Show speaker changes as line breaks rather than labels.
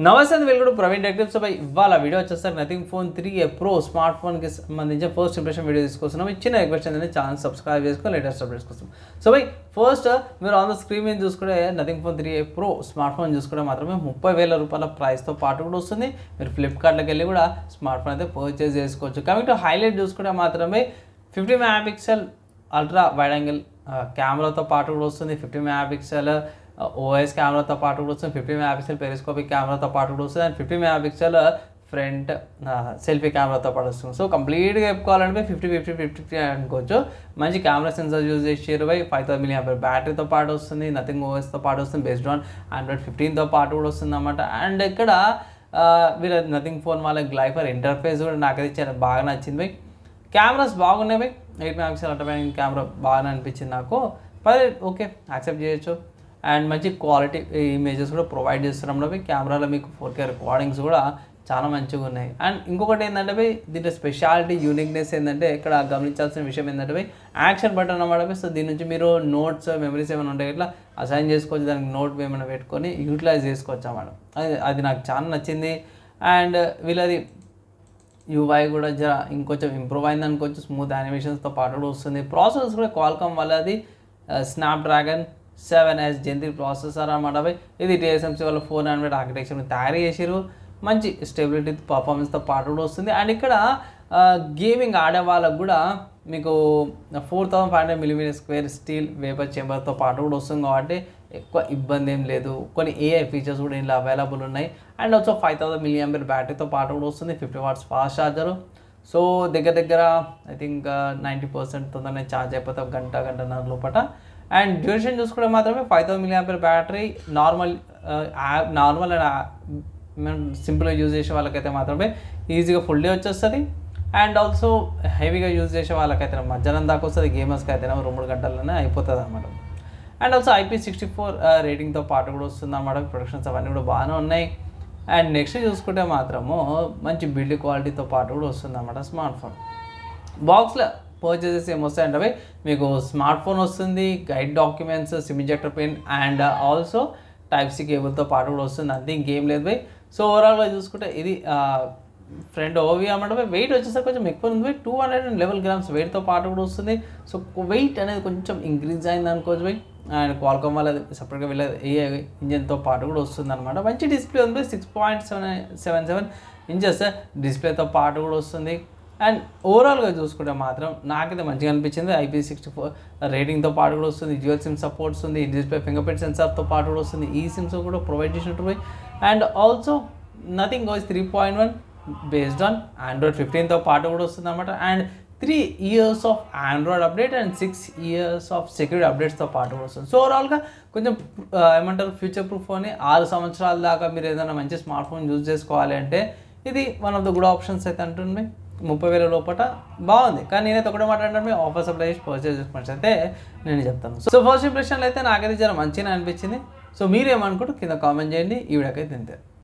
నమస్తే welcome to Praveen tech tips. ఇవాళ video వచ్చేసరికి nothing phone 3a Pro smart ఫోన్కి సంబంధించిన ఫస్ట్ ఇంప్రెషన్ వీడియో తీసుకొస్తున్నాం. చిన్న రిక్వెస్ట్ ఏంటంటే ఛానల్ సబ్స్క్రైబ్ చేసుకొని లేటెస్ట్ అప్డేట్స్ కోసం. ఫస్ట్ మీరు ఆన్ ద స్క్రీన్ మీద చూసుకుంటే nothing phone 3a Pro smart phone చూసుకుంటే మాత్రమే 30,000 రూపాయల ప్రైస్తో పాటు కూడా వస్తుంది. మీరు ఫ్లిప్కార్ట్లోకి వెళ్ళి కూడా స్మార్ట్ ఫోన్ అయితే పర్చేస్ చేసుకోవచ్చు. కమింగ్ టు హైలైట్ చూసుకుంటే మాత్రమే 50 MP అల్ట్రా వైడ్ యాంగిల్ కెమెరాతో పాటు కూడా వస్తుంది. 50 MP OIS కెమెరాతో పాటు కూడా వస్తుంది. 50 MP పెరిస్కోపిక్ కెమెరాతో పాటు కూడా వస్తుంది. అండ్ 50 MP ఫ్రంట్ సెల్ఫీ కెమెరాతో పాటు వస్తుంది. సో కంప్లీట్గా చెప్పుకోవాలంటే 50 అనుకోవచ్చు. మంచి కెమెరా సెన్సార్ యూజ్ చేసి 5000 mAh బ్యాటరీతో పాటు వస్తుంది. నథింగ్ OSతో పాటు వస్తుంది. బేస్డ్ ఆన్ Android 15తో పాటు కూడా వస్తుంది అన్నమాట. అండ్ ఇక్కడ వీళ్ళ నథింగ్ ఫోన్ వాళ్ళ గ్లైఫర్ ఇంటర్ఫేస్ కూడా నాకైతే చాలా బాగా నచ్చింది. కెమెరాస్ బాగున్నాయి. 8 MP అల్ట్రా కెమెరా బాగా అనిపించింది నాకు. ఓకే యాక్సెప్ట్ చేయొచ్చు. అండ్ మంచి క్వాలిటీ ఇమేజెస్ కూడా ప్రొవైడ్ చేస్తున్నాం. కెమెరాలో మీకు 4K రికార్డింగ్స్ కూడా చాలా మంచిగా ఉన్నాయి. అండ్ ఇంకొకటి ఏంటంటే దీంట్లో స్పెషాలిటీ యూనిక్నెస్ ఏంటంటే ఇక్కడ గమనించాల్సిన విషయం ఏంటంటే యాక్షన్ బటన్ అన్నమాట. సో దీని నుంచి మీరు నోట్స్ మెమరీస్ ఏమైనా ఉంటాయి ఇట్లా అసైన్ చేసుకోవచ్చు. దానికి నోట్ ఏమైనా పెట్టుకొని యూటిలైజ్ చేసుకోవచ్చు అన్నమాట. అది నాకు చాలా నచ్చింది. అండ్ వీళ్ళది UI కూడా ఇంకొంచెం ఇంప్రూవ్ అయింది అనుకోవచ్చు. స్మూత్ యానిమేషన్స్తో పాటు కూడా వస్తుంది. ప్రాసెసర్స్ కూడా క్వాల్కామ్ వాళ్ళది స్నాప్డ్రాగన్ 7S Gen 3 ప్రాసెసర్ అన్నమాట. ఇది TSMC వాళ్ళ 4nm ఆర్కిటెక్చర్ని తయారు చేసారు. మంచి స్టెబిలిటీ పర్ఫార్మెన్స్తో పాటు కూడా వస్తుంది. అండ్ ఇక్కడ గేమింగ్ ఆడే వాళ్ళకు కూడా మీకు 4500mm² స్టీల్ వేపర్ చేంబర్తో పాటు కూడా వస్తుంది కాబట్టి ఎక్కువ ఇబ్బంది ఏం లేదు. కొన్ని AI ఫీచర్స్ కూడా ఇందులో అవైలబుల్ ఉన్నాయి. అండ్ ఆల్సో 5000 mAh బ్యాటరీతో పాటు కూడా వస్తుంది. 50 watts ఫాస్ట్ ఛార్జరు. సో దగ్గర ఐ థింక్ 90% తొందరనే ఛార్జ్ అయిపోతాం గంటన్నర లోపల. అండ్ డ్యూరేషన్ చూసుకుంటే మాత్రమే 5000 mAh బ్యాటరీ నార్మల్ అండ్ సింపుల్గా యూజ్ చేసే వాళ్ళకైతే మాత్రమే ఈజీగా ఫుల్ డే వచ్చేస్తుంది. అండ్ ఆల్సో హెవీగా యూజ్ చేసే వాళ్ళకైతే మధ్యాహ్నం దాకా వస్తుంది. గేమర్స్కి అయితే 2-3 గంటల్లోనే అయిపోతుంది అన్నమాట. అండ్ ఆల్సో IP64 రేటింగ్తో పాటు కూడా వస్తుంది అన్నమాట. ప్రొడక్షన్స్ అవన్నీ కూడా బాగానే ఉన్నాయి. అండ్ నెక్స్ట్ చూసుకుంటే మాత్రము మంచి బిల్డ్ క్వాలిటీతో పాటు కూడా వస్తుంది అన్నమాట స్మార్ట్ ఫోన్. బాక్స్లో పర్చేసెస్ ఏమొస్తాయంటే మీకు స్మార్ట్ ఫోన్ వస్తుంది, guide documents, SIM injector pin and also Type-C కేబుల్తో పాటు కూడా వస్తుంది. అంతే ఇంకేం లేదు సో ఓవరాల్గా చూసుకుంటే ఇది ఫ్రంట్ ఓవీ అన్నమాట. వెయిట్ వచ్చేసరికి కొంచెం ఎక్కువ ఉంది. 211 grams వెయిట్తో పాటు కూడా వస్తుంది. సో వెయిట్ అనేది కొంచెం ఇంక్రీజ్ అయింది అనుకోవచ్చు. అండ్ క్వాల్కామ్ వాళ్ళది సపరేట్గా వెళ్ళే AI ఇంజన్తో పాటు కూడా వస్తుంది అనమాట. మంచి డిస్ప్లే ఉంది. 6.77 inches డిస్ప్లేతో పాటు కూడా వస్తుంది. అండ్ ఓవరాల్గా చూసుకుంటే మాత్రం నాకైతే మంచిగా అనిపించింది. IP64 రేటింగ్తో పాటు కూడా వస్తుంది. డ్యూయల్ సిమ్ సపోర్ట్ వస్తుంది. డిస్ప్లే ఫింగర్ ప్రింట్ సెన్సార్తో పాటు కూడా వస్తుంది. ఈ సిమ్స్ కూడా ప్రొవైడ్ చేసినట్టు. And also Nothing OS 3.1 based on Android 15తో పాటు కూడా వస్తుంది అనమాట. And 3 years of Android update and 6 years of security అప్డేట్స్తో పాటు కూడా వస్తుంది. సో ఓవరాల్గా కొంచెం ఏమంటారు ఫ్యూచర్ ప్రూఫ్ అని 6 సంవత్సరాల దాకా మీరు ఏదైనా మంచి స్మార్ట్ ఫోన్ యూజ్ చేసుకోవాలి అంటే ఇది one of the good options అయితే అంటుంది. 30,000 లోపల బాగుంది. కానీ నేనైతే ఒకటే మాట్లాడమే ఆఫర్స్ అప్లై చేసి పర్చేస్ చేసుకోవచ్చు అయితే నేను చెప్తాను. సో ఫస్ట్ ఇంప్రెషన్లో అయితే నాకైతే చాలా మంచిగా అనిపించింది. సో మీరేమనుకుంటూ కింద కామెంట్ చేయండి. ఈ వీడియోకి అయితే ఇంతే.